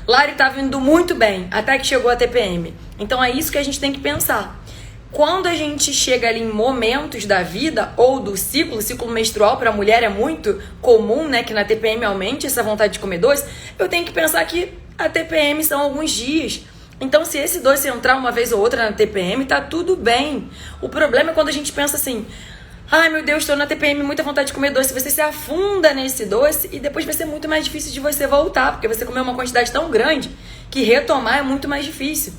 Lari estava indo muito bem, até que chegou a TPM. Então é isso que a gente tem que pensar. Quando a gente chega ali em momentos da vida ou do ciclo, ciclo menstrual para a mulher é muito comum, né, que na TPM aumente essa vontade de comer doce, eu tenho que pensar que a TPM são alguns dias. Então, se esse doce entrar uma vez ou outra na TPM, tá tudo bem. O problema é quando a gente pensa assim, ai meu Deus, estou na TPM, muita vontade de comer doce. Você se afunda nesse doce e depois vai ser muito mais difícil de você voltar, porque você comeu uma quantidade tão grande que retomar é muito mais difícil.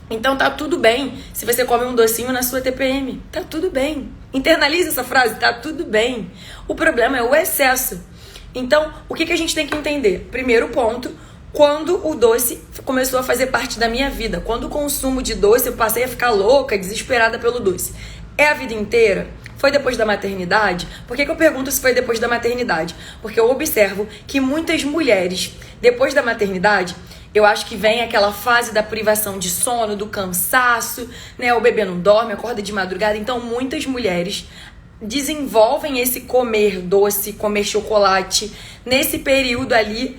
Então tá tudo bem se você come um docinho na sua TPM. Tá tudo bem. Internalize essa frase, tá tudo bem. O problema é o excesso. Então, o que a gente tem que entender? Primeiro ponto, quando o doce começou a fazer parte da minha vida. Quando o consumo de doce, eu passei a ficar louca, desesperada pelo doce. É a vida inteira? Foi depois da maternidade? Por que eu pergunto se foi depois da maternidade? Porque eu observo que muitas mulheres, depois da maternidade, eu acho que vem aquela fase da privação de sono, do cansaço, né? O bebê não dorme, acorda de madrugada. Então, muitas mulheres desenvolvem esse comer doce, comer chocolate, nesse período ali,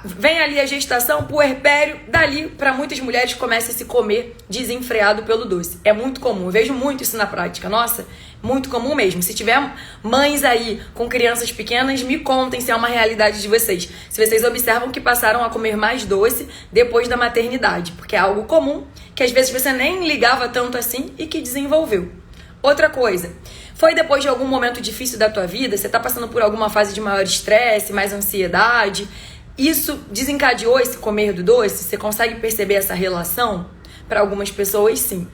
vem ali a gestação, puerpério, dali para muitas mulheres começa a se comer desenfreado pelo doce. É muito comum, eu vejo muito isso na prática, nossa, muito comum mesmo. Se tiver mães aí com crianças pequenas, me contem se é uma realidade de vocês. Se vocês observam que passaram a comer mais doce depois da maternidade, porque é algo comum que às vezes você nem ligava tanto assim e que desenvolveu. Outra coisa, foi depois de algum momento difícil da tua vida, você tá passando por alguma fase de maior estresse, mais ansiedade, isso desencadeou esse comer do doce? Você consegue perceber essa relação? Para algumas pessoas, sim.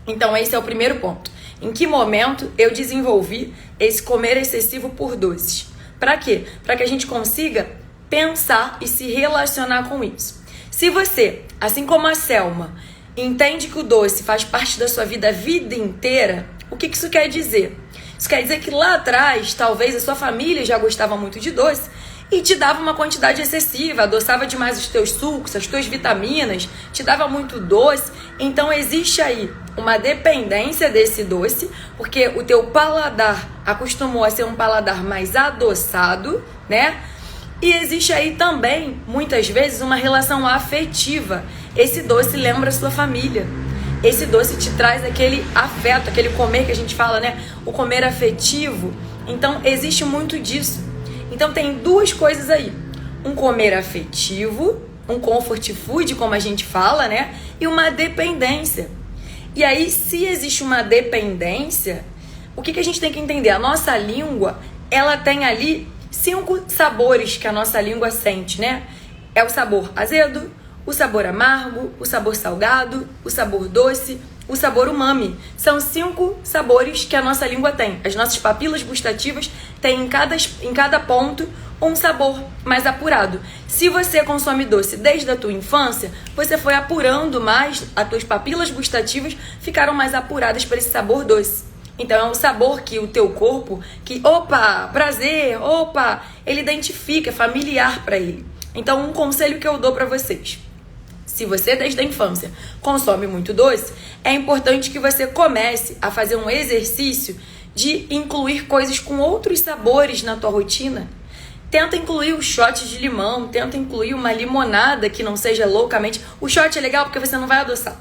Então, esse é o primeiro ponto. Em que momento eu desenvolvi esse comer excessivo por doces? Para quê? Para que a gente consiga pensar e se relacionar com isso. Se você, assim como a Selma, entende que o doce faz parte da sua vida a vida inteira, o que isso quer dizer? Isso quer dizer que lá atrás, talvez a sua família já gostava muito de doce e te dava uma quantidade excessiva, adoçava demais os teus sucos, as tuas vitaminas, te dava muito doce. Então existe aí uma dependência desse doce, porque o teu paladar acostumou a ser um paladar mais adoçado, né? E existe aí também, muitas vezes, uma relação afetiva. Esse doce lembra a sua família. Esse doce te traz aquele afeto, aquele comer que a gente fala, né? O comer afetivo. Então existe muito disso. Então tem duas coisas aí, um comer afetivo, um comfort food, como a gente fala, né? E uma dependência. E aí, se existe uma dependência, o que a gente tem que entender? A nossa língua, ela tem ali 5 sabores que a nossa língua sente, né? É o sabor azedo, o sabor amargo, o sabor salgado, o sabor doce, o sabor umami. São 5 sabores que a nossa língua tem. As nossas papilas gustativas têm em cada ponto um sabor mais apurado. Se você consome doce desde a tua infância, você foi apurando mais, as tuas papilas gustativas ficaram mais apuradas para esse sabor doce. Então é um sabor que o teu corpo, opa, prazer, opa, ele identifica, é familiar para ele. Então um conselho que eu dou para vocês: se você desde a infância consome muito doce, é importante que você comece a fazer um exercício de incluir coisas com outros sabores na tua rotina. Tenta incluir o shot de limão, tenta incluir uma limonada que não seja loucamente... O shot é legal porque você não vai adoçar.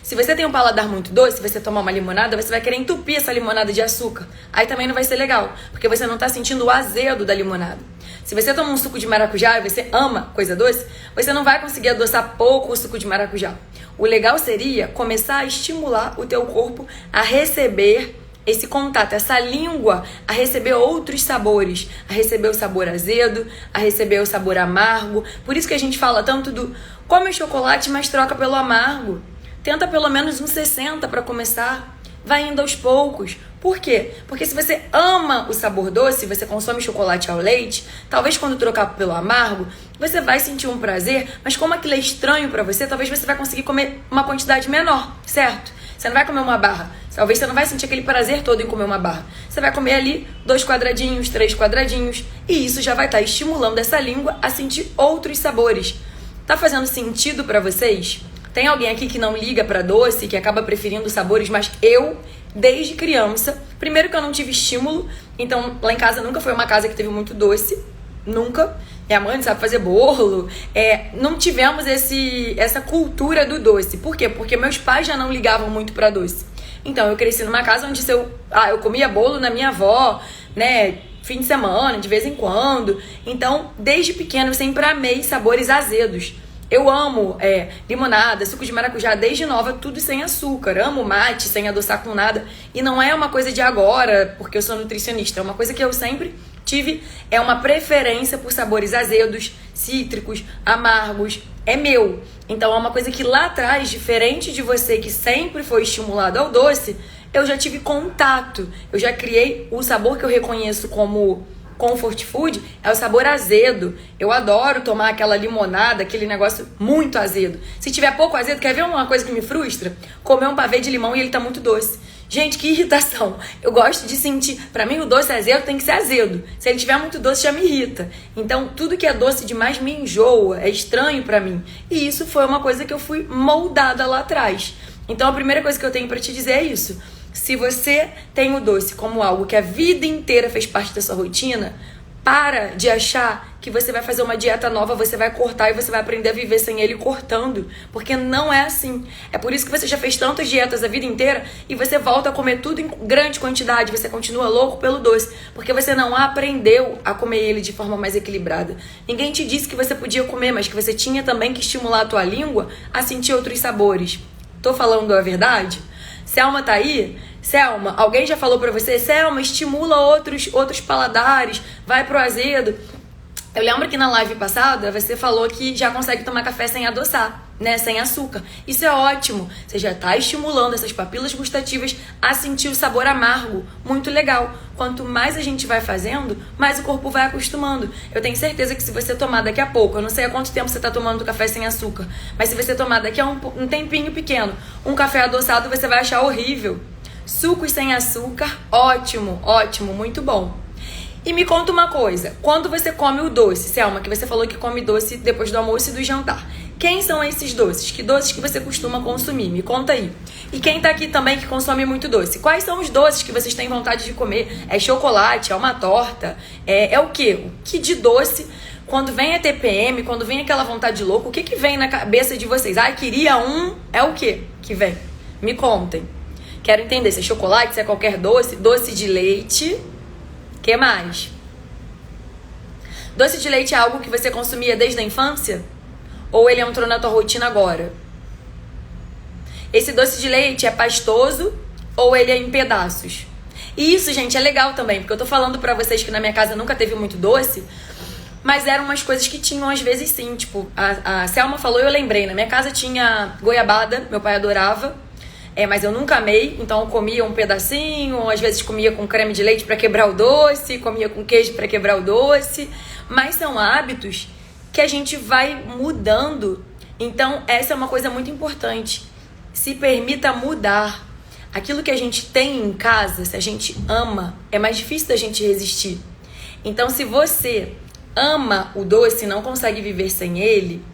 Se você tem um paladar muito doce, você tomar uma limonada, você vai querer entupir essa limonada de açúcar. Aí também não vai ser legal, porque você não está sentindo o azedo da limonada. Se você toma um suco de maracujá e você ama coisa doce, você não vai conseguir adoçar pouco o suco de maracujá. O legal seria começar a estimular o teu corpo a receber esse contato, essa língua, a receber outros sabores, a receber o sabor azedo, a receber o sabor amargo. Por isso que a gente fala tanto do come o chocolate, mas troca pelo amargo. Tenta pelo menos uns 60 para começar. Vai indo aos poucos. Por quê? Porque se você ama o sabor doce, você consome chocolate ao leite, talvez quando trocar pelo amargo, você vai sentir um prazer, mas como aquilo é estranho para você, talvez você vai conseguir comer uma quantidade menor, certo? Você não vai comer uma barra. Talvez você não vai sentir aquele prazer todo em comer uma barra. Você vai comer ali 2 quadradinhos, 3 quadradinhos. E isso já vai estar estimulando essa língua a sentir outros sabores. Tá fazendo sentido para vocês? Tem alguém aqui que não liga para doce, que acaba preferindo sabores, mas eu, desde criança, primeiro que eu não tive estímulo, então lá em casa nunca foi uma casa que teve muito doce, nunca. minha mãe não sabe fazer bolo. Não tivemos essa cultura do doce. Por quê? Porque meus pais já não ligavam muito pra doce. Então, eu cresci numa casa onde eu comia bolo na minha avó, né? Fim de semana, de vez em quando. Então, desde pequena, eu sempre amei sabores azedos. Eu amo limonada, suco de maracujá, desde nova, tudo sem açúcar. Amo mate, sem adoçar com nada. E não é uma coisa de agora, porque eu sou nutricionista. É uma coisa que eu sempre tive, uma preferência por sabores azedos, cítricos, amargos. É meu. Então, é uma coisa que lá atrás, diferente de você que sempre foi estimulado ao doce, eu já tive contato. Eu já criei o sabor que eu reconheço como comfort food, é o sabor azedo. Eu adoro tomar aquela limonada, aquele negócio muito azedo. Se tiver pouco azedo, quer ver uma coisa que me frustra? Comer um pavê de limão e ele tá muito doce. Gente, que irritação. Eu gosto de sentir, pra mim o doce azedo tem que ser azedo. Se ele tiver muito doce já me irrita. Então, tudo que é doce demais me enjoa, é estranho pra mim. E isso foi uma coisa que eu fui moldada lá atrás. Então, a primeira coisa que eu tenho pra te dizer é isso. Se você tem o doce como algo que a vida inteira fez parte da sua rotina, para de achar que você vai fazer uma dieta nova, você vai cortar e você vai aprender a viver sem ele cortando. Porque não é assim. É por isso que você já fez tantas dietas a vida inteira e você volta a comer tudo em grande quantidade. Você continua louco pelo doce. Porque você não aprendeu a comer ele de forma mais equilibrada. Ninguém te disse que você podia comer, mas que você tinha também que estimular a tua língua a sentir outros sabores. Tô falando a verdade? Selma tá aí? Selma, alguém já falou pra você? Selma, estimula outros paladares, vai pro azedo. Eu lembro que na live passada você falou que já consegue tomar café sem adoçar, né? Sem açúcar. Isso é ótimo. Você já tá estimulando essas papilas gustativas a sentir o sabor amargo. Muito legal. Quanto mais a gente vai fazendo, mais o corpo vai acostumando. Eu tenho certeza que se você tomar daqui a pouco, eu não sei há quanto tempo você tá tomando café sem açúcar, mas se você tomar daqui a um tempinho pequeno, um café adoçado, você vai achar horrível. Sucos sem açúcar, ótimo, ótimo, muito bom. E me conta uma coisa, quando você come o doce, Selma, que você falou que come doce depois do almoço e do jantar, quem são esses doces? Que doces que você costuma consumir? Me conta aí. E quem tá aqui também que consome muito doce, quais são os doces que vocês têm vontade de comer? É chocolate? É uma torta? É o quê? O que de doce? Quando vem a TPM, quando vem aquela vontade louca, o que vem na cabeça de vocês? Queria um... É o quê que vem? Me contem. Quero entender se é chocolate, se é qualquer doce, doce de leite. Que mais? Doce de leite é algo que você consumia desde a infância? Ou ele entrou na tua rotina agora? Esse doce de leite é pastoso ou ele é em pedaços? E isso, gente, é legal também, porque eu tô falando pra vocês que na minha casa nunca teve muito doce, mas eram umas coisas que tinham às vezes sim, tipo, a Selma falou e eu lembrei, na minha casa tinha goiabada, meu pai adorava. Mas eu nunca amei, então eu comia um pedacinho, às vezes comia com creme de leite para quebrar o doce, comia com queijo para quebrar o doce, mas são hábitos que a gente vai mudando. Então essa é uma coisa muito importante. Se permita mudar. Aquilo que a gente tem em casa, se a gente ama, é mais difícil da gente resistir. Então se você ama o doce e não consegue viver sem ele,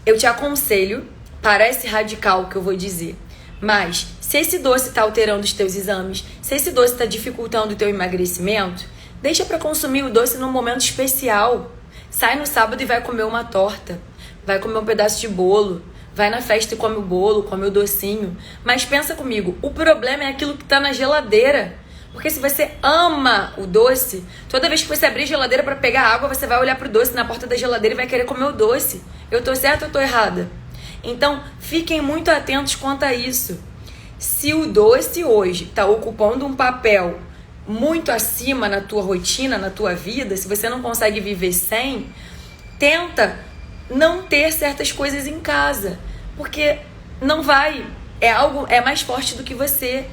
eu te aconselho, parece radical o que eu vou dizer, mas se esse doce está alterando os teus exames, se esse doce está dificultando o teu emagrecimento, deixa para consumir o doce num momento especial. Sai no sábado e vai comer uma torta, vai comer um pedaço de bolo, vai na festa e come o bolo, come o docinho. Mas pensa comigo, o problema é aquilo que está na geladeira. Porque se você ama o doce, toda vez que você abrir a geladeira para pegar água, você vai olhar pro doce na porta da geladeira e vai querer comer o doce. Eu tô certa ou tô errada? Então, fiquem muito atentos quanto a isso. Se o doce hoje está ocupando um papel muito acima na tua rotina, na tua vida, se você não consegue viver sem, tenta não ter certas coisas em casa, porque não vai, é mais forte do que você.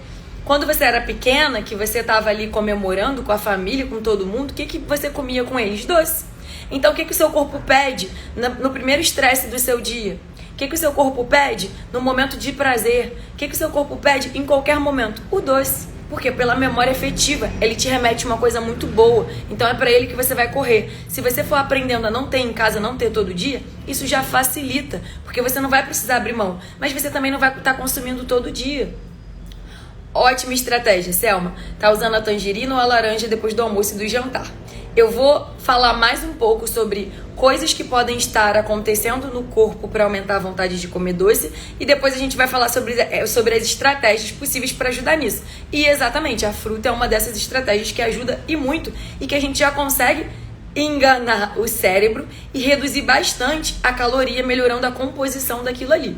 Quando você era pequena, que você estava ali comemorando com a família, com todo mundo, o que você comia com eles? Doce. Então, o que o seu corpo pede no primeiro estresse do seu dia? O que o seu corpo pede no momento de prazer? O que o seu corpo pede em qualquer momento? O doce. Porque pela memória afetiva, ele te remete uma coisa muito boa. Então é para ele que você vai correr. Se você for aprendendo a não ter em casa, não ter todo dia, isso já facilita. Porque você não vai precisar abrir mão. Mas você também não vai estar consumindo todo dia. Ótima estratégia, Selma. Tá usando a tangerina ou a laranja depois do almoço e do jantar. Eu vou falar mais um pouco sobre coisas que podem estar acontecendo no corpo para aumentar a vontade de comer doce, e depois a gente vai falar sobre as estratégias possíveis para ajudar nisso. E exatamente, a fruta é uma dessas estratégias que ajuda e muito, e que a gente já consegue enganar o cérebro e reduzir bastante a caloria, melhorando a composição daquilo ali.